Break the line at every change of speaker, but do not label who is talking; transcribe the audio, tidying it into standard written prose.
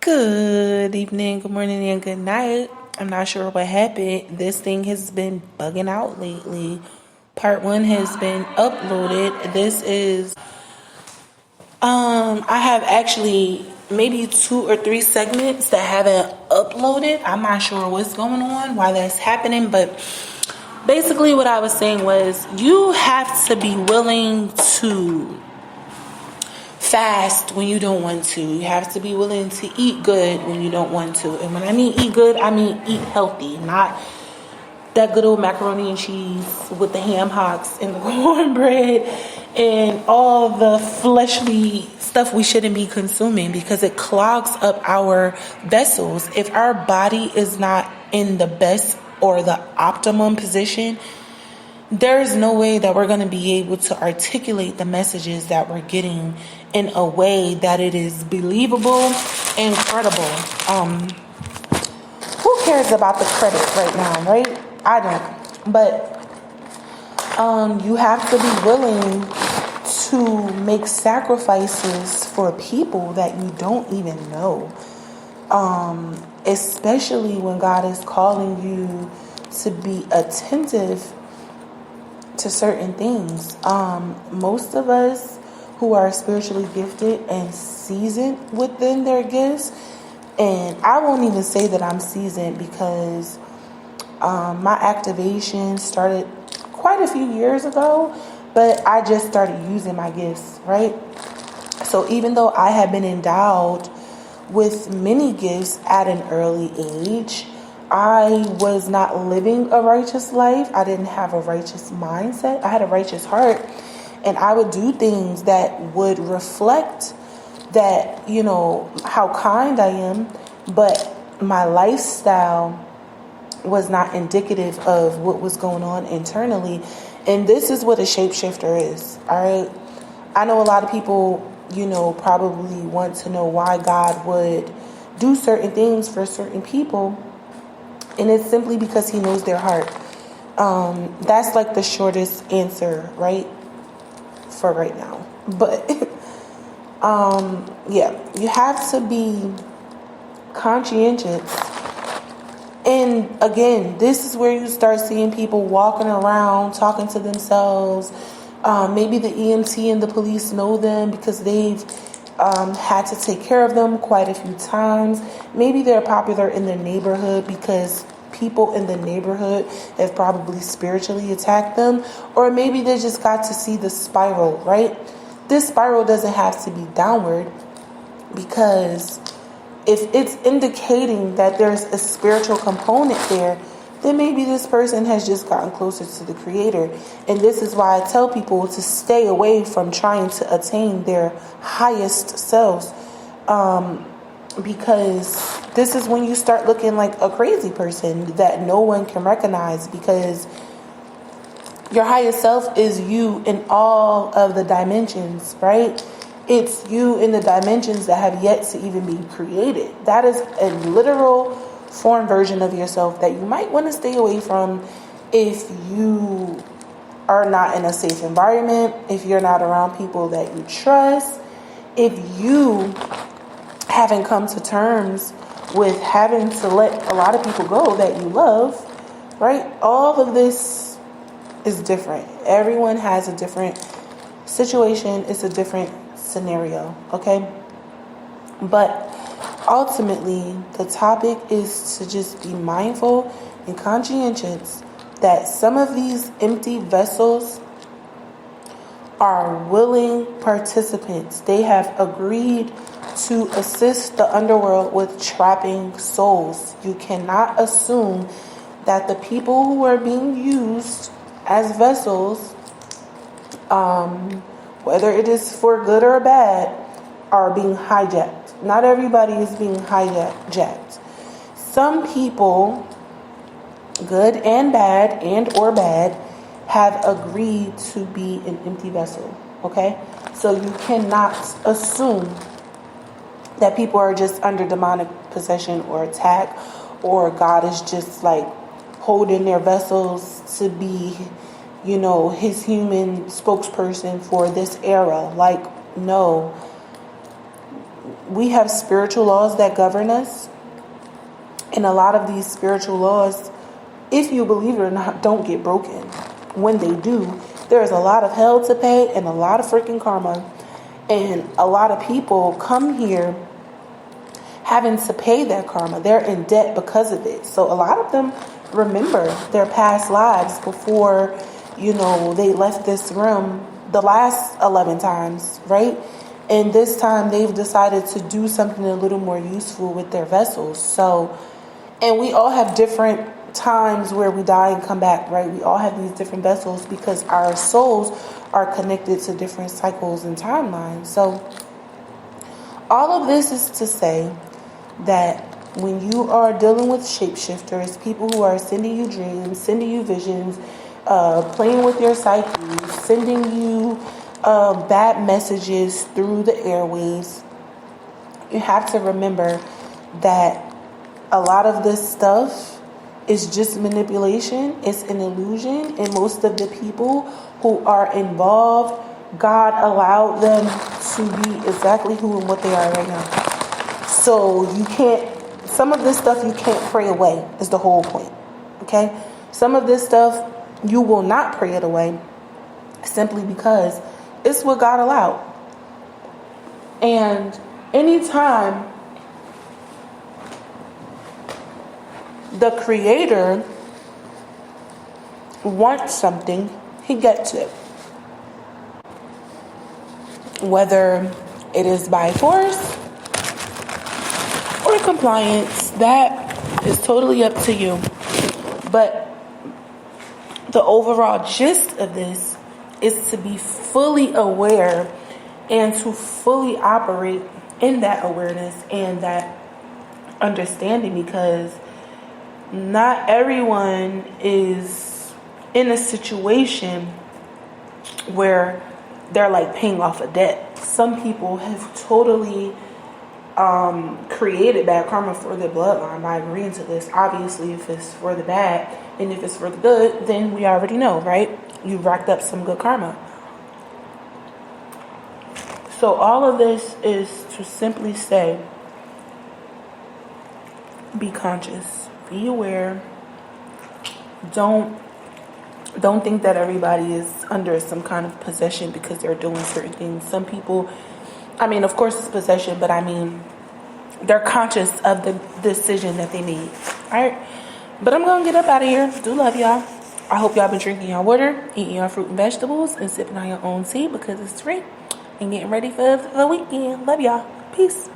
Good evening, good morning, and good night. I'm not sure what happened. This thing has been bugging out lately. Part one has been uploaded. I have actually maybe 2 or 3 segments that haven't uploaded. I'm not sure what's going on, why that's happening, but basically what I was saying was you have to be willing to fast when you don't want to. You have to be willing to eat good when you don't want to. And when I mean eat good, I mean eat healthy, not that good old macaroni and cheese with the ham hocks and the cornbread and all the fleshly stuff we shouldn't be consuming, because it clogs up our vessels. If our body is not in the best or the optimum position, there is no way that we're going to be able to articulate the messages that we're getting in a way that it is believable and credible. Who cares about the credit right now, right? I don't. But you have to be willing to make sacrifices for people that you don't even know. Especially when God is calling you to be attentive to certain things. Most of us who are spiritually gifted and seasoned within their gifts, and I won't even say that I'm seasoned because my activation started quite a few years ago, but I just started using my gifts, right? So even though I have been endowed with many gifts at an early age, I was not living a righteous life. I didn't have a righteous mindset. I had a righteous heart. And I would do things that would reflect that, how kind I am. But my lifestyle was not indicative of what was going on internally. And this is what a shapeshifter is, all right? I know a lot of people, probably want to know why God would do certain things for certain people. And it's simply because he knows their heart. That's like the shortest answer, right? For right now. But, you have to be conscientious. And again, this is where you start seeing people walking around, talking to themselves. Maybe the EMT and the police know them because they've had to take care of them quite a few times. Maybe they're popular in their neighborhood because people in the neighborhood have probably spiritually attacked them. Or maybe they just got to see the spiral, right? This spiral doesn't have to be downward, because if it's indicating that there's a spiritual component there, then maybe this person has just gotten closer to the Creator. And this is why I tell people to stay away from trying to attain their highest selves. Because this is when you start looking like a crazy person that no one can recognize, because your highest self is you in all of the dimensions, right? It's you in the dimensions that have yet to even be created. That is a literal form version of yourself that you might want to stay away from if you are not in a safe environment, if you're not around people that you trust, if you haven't come to terms with having to let a lot of people go that you love, right? All of this is different. Everyone has a different situation. It's a different scenario, okay? But ultimately, the topic is to just be mindful and conscientious that some of these empty vessels are willing participants. They have agreed to assist the underworld with trapping souls. You cannot assume that the people who are being used as vessels, whether it is for good or bad, are being hijacked. Not everybody is being hijacked. Some people, good and bad and or bad, have agreed to be an empty vessel. Okay? So you cannot assume that people are just under demonic possession or attack, or God is just like holding their vessels to be, his human spokesperson for this era. Like, no. we have spiritual laws that govern us. And a lot of these spiritual laws, if you believe it or not, don't get broken. When they do, there's a lot of hell to pay and a lot of freaking karma. And a lot of people come here having to pay that karma. They're in debt because of it. So a lot of them remember their past lives before, they left this room the last 11 times, right? And this time they've decided to do something a little more useful with their vessels. So, and we all have different times where we die and come back, right? We all have these different vessels because our souls are connected to different cycles and timelines. So all of this is to say that when you are dealing with shapeshifters, people who are sending you dreams, sending you visions, playing with your psyche, sending you bad messages through the airways, you have to remember that a lot of this stuff is just manipulation. It's an illusion. And most of the people who are involved, God allowed them to be exactly who and what they are right now. So some of this stuff you can't pray away is the whole point. Okay? Some of this stuff you will not pray it away simply because it's what God allowed. And anytime the Creator wants something, He gets it. Whether it is by force or compliance, that is totally up to you. But the overall gist of this is to be fully aware and to fully operate in that awareness and that understanding, because not everyone is in a situation where they're like paying off a debt. Some people have totally created bad karma for their bloodline by agreeing to this. Obviously, if it's for the bad and if it's for the good, then we already know, right? You've racked up some good karma. So all of this is to simply say, be conscious, be aware. Don't think that everybody is under some kind of possession because they're doing certain things. Some people, of course it's possession, but they're conscious of the decision that they made. All right. But I'm going to get up out of here. Do love y'all. I hope y'all been drinking your water, eating your fruit and vegetables, and sipping on your own tea because it's free, and getting ready for the weekend. Love y'all. Peace.